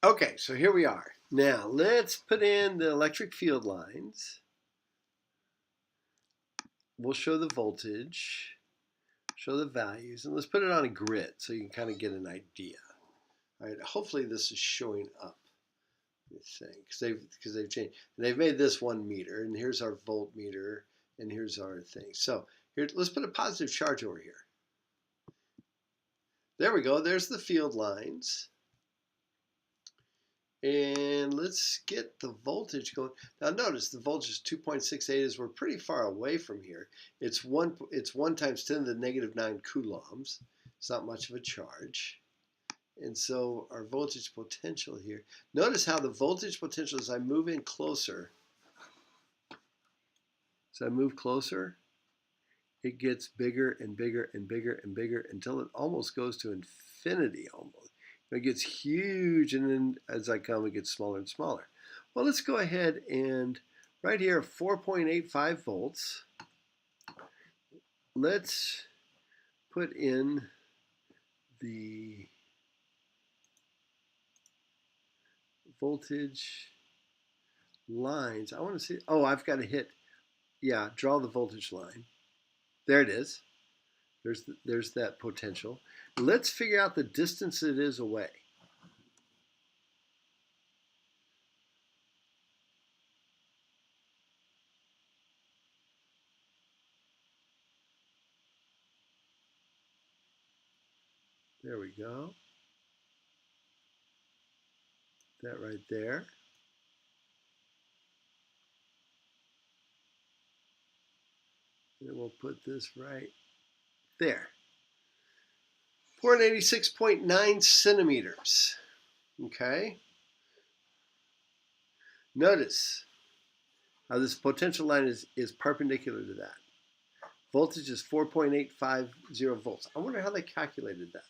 Okay, so here we are. Now let's put in the electric field lines. We'll show the voltage, show the values, and let's put it on a grid so you can kind of get an idea. All right, hopefully this is showing up. This thing, because they've changed. And they've made this 1 meter, and here's our voltmeter, and here's our thing. So here, let's put a positive charge over here. There we go. There's the field lines. And let's get the voltage going. Now notice the voltage is 2.68 as we're pretty far away from here. It's 1 times 10 to the negative 9 coulombs. It's not much of a charge. And so our voltage potential here. Notice how the voltage potential, as I move in closer, as I move closer, it gets bigger and bigger and bigger and bigger until it almost goes to infinity almost. It gets huge, and then as I come, it gets smaller and smaller. Well, let's go ahead and right here, 4.85 volts. Let's put in the voltage lines. I want to see, oh, I've got to hit, yeah, draw the voltage line. There it is. There's that potential. Let's figure out the distance it is away. There we go. That right there. And we'll put this right there. 486.9 centimeters. Okay. Notice how this potential line is perpendicular to that. Voltage is 4.850 volts. I wonder how they calculated that.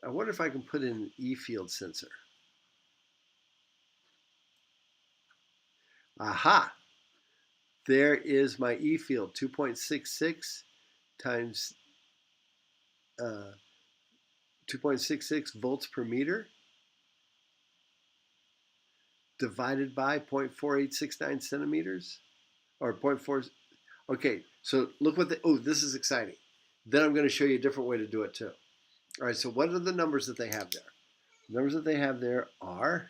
I wonder if I can put in an E-field sensor. Aha! There is my E-field, 2.66 times 2.66 volts per meter divided by 0.4869 centimeters, or 0.4. Okay, so look what the, oh, this is exciting. Then I'm going to show you a different way to do it too. All right, so what are the numbers that they have there? The numbers that they have there are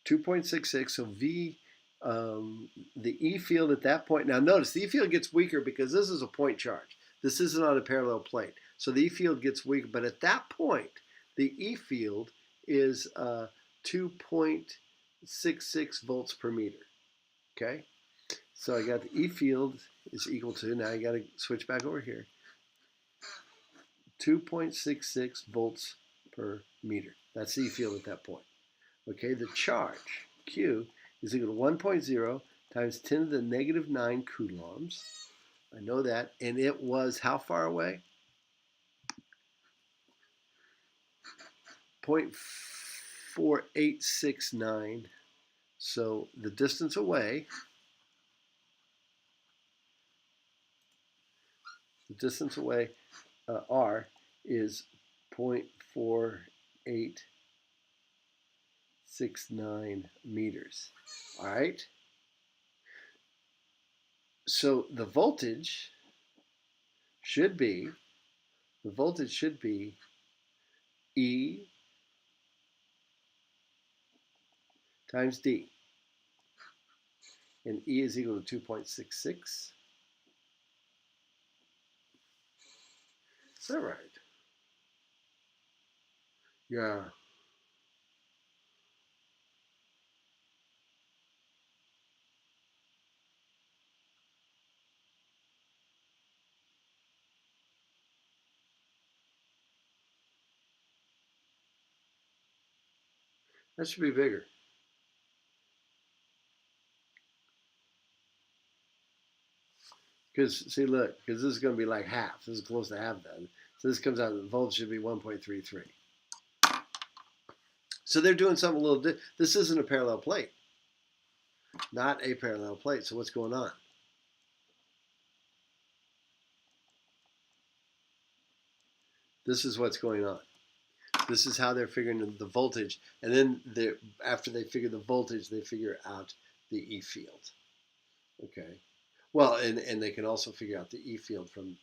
2.66, so V, the E field at that point. Now notice the E field gets weaker because this is a point charge. This isn't on a parallel plate. So the E field gets weaker, but at that point, the E field is 2.66 volts per meter. Okay? So I got the E field is equal to, now I got to switch back over here, 2.66 volts per meter. That's the E field at that point. Okay, the charge, Q, is equal to 1.0 times 10 to the negative 9 coulombs. I know that. And it was how far away? 0.4869. So the distance away, R, is 0.4869 meters. All right? So the voltage should be, E times D. And E is equal to 2.66. Is that right? Yeah. That should be bigger. Because, see, look, because this is going to be like half. This is close to half then. So this comes out, the voltage should be 1.33. So they're doing something a little different. This isn't a parallel plate. Not a parallel plate. So what's going on? This is what's going on. This is how they're figuring the voltage. And then after they figure the voltage, they figure out the E field. Okay. Well, and they can also figure out the E field from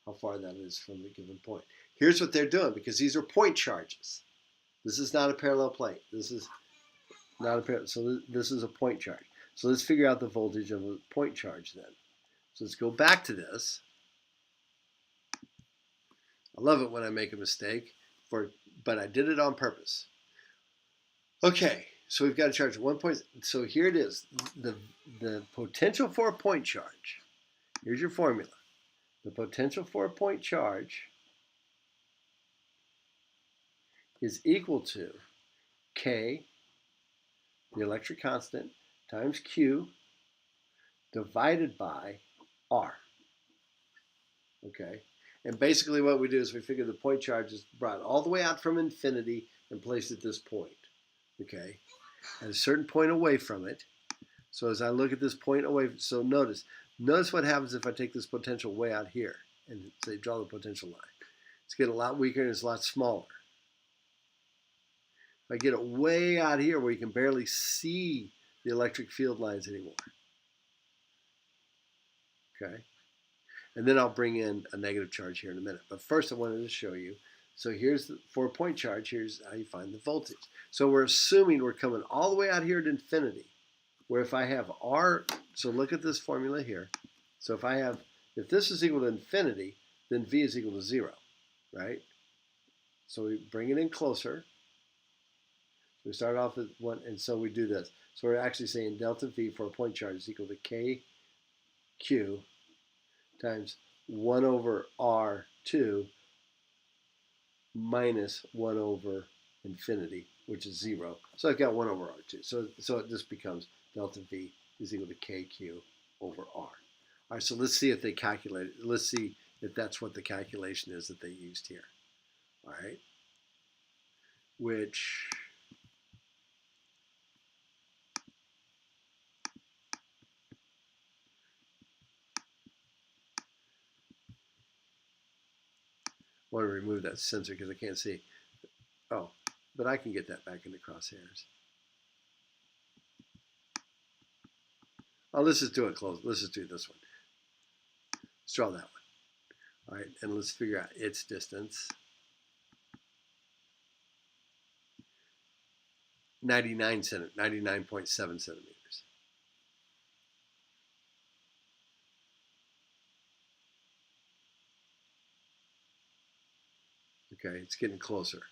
how far that is from a given point. Here's what they're doing, because these are point charges. This is not a parallel plate. This is not a parallel. So this is a point charge. So let's figure out the voltage of a point charge then. So let's go back to this. I love it when I make a mistake, but I did it on purpose. Okay, so we've got a charge 1 point. So here it is. The potential for a point charge. Here's your formula. The potential for a point charge is equal to K, the electric constant, times Q, divided by R. Okay, and basically what we do is we figure the point charge is brought all the way out from infinity and placed at this point. Okay, at a certain point away from it. So as I look at this point away, so notice what happens if I take this potential way out here and say draw the potential line. It's getting a lot weaker and it's a lot smaller. If I get it way out here where you can barely see the electric field lines anymore. Okay, and then I'll bring in a negative charge here in a minute. But first I wanted to show you. So here's for a point charge, here's how you find the voltage. So we're assuming we're coming all the way out here at infinity, where if I have R, so look at this formula here. So if this is equal to infinity, then V is equal to 0, right? So we bring it in closer. So we start off with 1, and so we do this. So we're actually saying delta V for a point charge is equal to KQ times 1 over R2 minus 1 over infinity, which is 0. So I've got 1 over R2. So it just becomes delta V is equal to KQ over R. All right, so let's see if they calculate it. Let's see if that's what the calculation is that they used here. All right, which I want to remove that sensor because I can't see. Oh, but I can get that back into crosshairs. Oh, let's just do it close. Let's just do this one. Let's draw that one. All right, and let's figure out its distance. 99.7 centimeters. Okay, it's getting closer.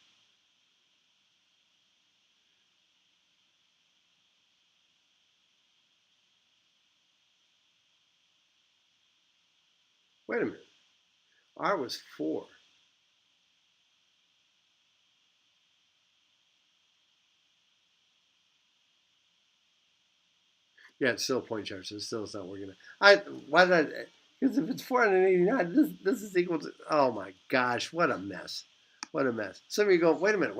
Wait a minute. R was 4. Yeah, it's still a point charge, so it's not working. Why did I? Because if it's 489, this is equal to. Oh my gosh, what a mess! What a mess. Some of you go, wait a minute.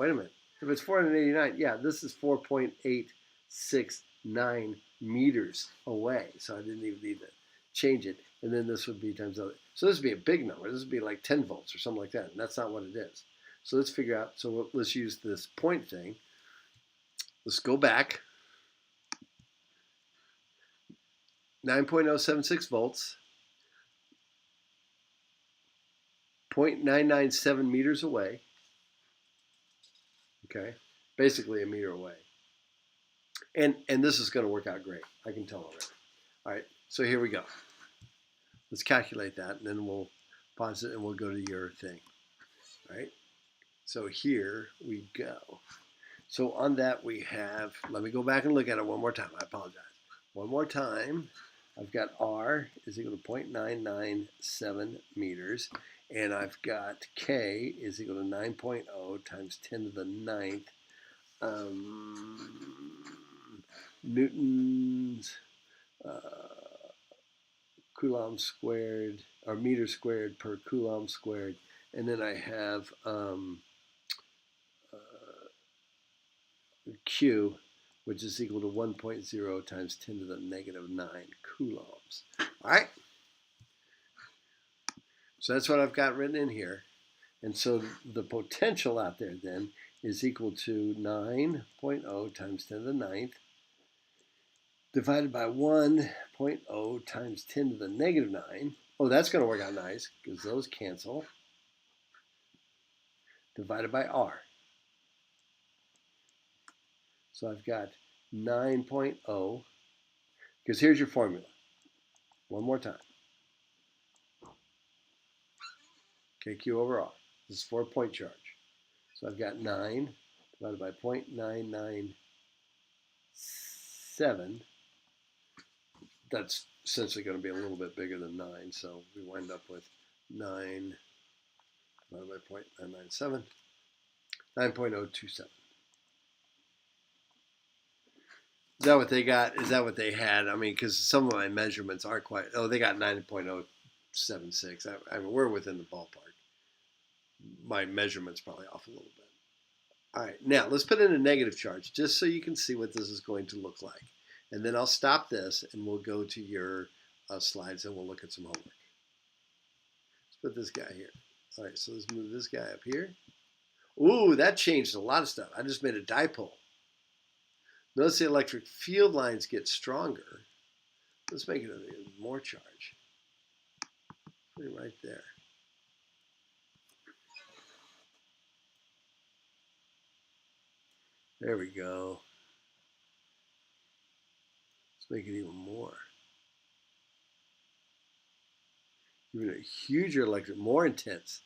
If it's 489, yeah, this is 4.869 meters away. So I didn't even need to change it. And then this would be times other. So this would be a big number. This would be like 10 volts or something like that. And that's not what it is. So let's figure out. So let's use this point thing. Let's go back. 9.076 volts. 0.997 meters away. Okay, basically a meter away. And this is going to work out great. I can tell already. All right, so here we go. Let's calculate that, and then we'll pause it, and we'll go to your thing. All right, so here we go. So on that we have, let me go back and look at it one more time. I apologize. One more time. I've got R is equal to 0.997 meters. And I've got K is equal to 9.0 times 10 to the 9th newtons, coulomb squared, or meter squared per coulomb squared. And then I have Q, which is equal to 1.0 times 10 to the negative 9 coulombs. All right. So that's what I've got written in here. And so the potential out there then is equal to 9.0 times 10 to the ninth divided by 1.0 times 10 to the negative 9. Oh, that's going to work out nice because those cancel. Divided by r. So I've got 9.0, because here's your formula. One more time. KQ over R. This is for a point charge. So I've got 9 divided by 0.997. That's essentially going to be a little bit bigger than 9, so we wind up with 9 divided by 0.997, 9.027. Is that what they got? Is that what they had? I mean, because some of my measurements aren't quite. Oh, they got 9.076. I mean, we're within the ballpark. My measurement's probably off a little bit. All right, now let's put in a negative charge just so you can see what this is going to look like. And then I'll stop this and we'll go to your slides and we'll look at some homework. Let's put this guy here. All right, so let's move this guy up here. Ooh, that changed a lot of stuff. I just made a dipole. Notice the electric field lines get stronger. Let's make it even more charge. Put it right there. There we go. Let's make it even more. Even a huger electric, more intense.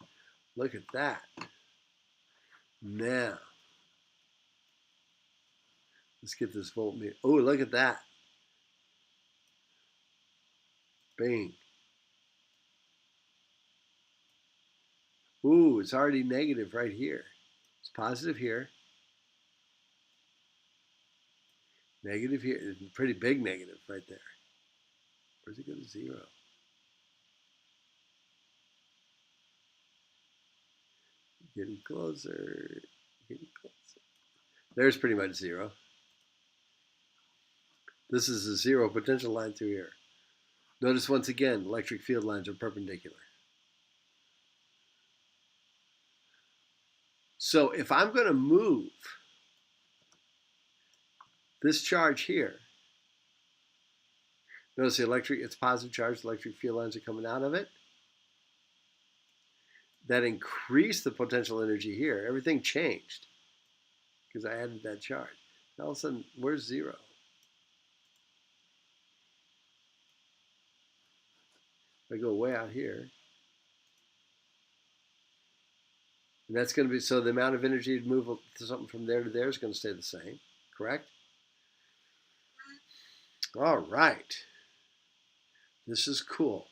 Look at that. Now, let's get this voltmeter. Oh, look at that. Bang. Ooh, it's already negative right here. It's positive here. Negative here. It's a pretty big negative right there. Where's it go to 0? Getting closer. Getting closer. There's pretty much 0. This is a 0 potential line through here. Notice once again, electric field lines are perpendicular. So if I'm going to move this charge here, notice the it's positive charge, electric field lines are coming out of it. That increased the potential energy here. Everything changed because I added that charge. All of a sudden, where's 0? If I go way out here, and that's going to be, so the amount of energy to move something from there to there is going to stay the same, correct? All right. This is cool.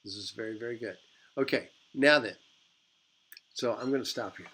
This is very, very good. Okay, now then. So I'm going to stop here.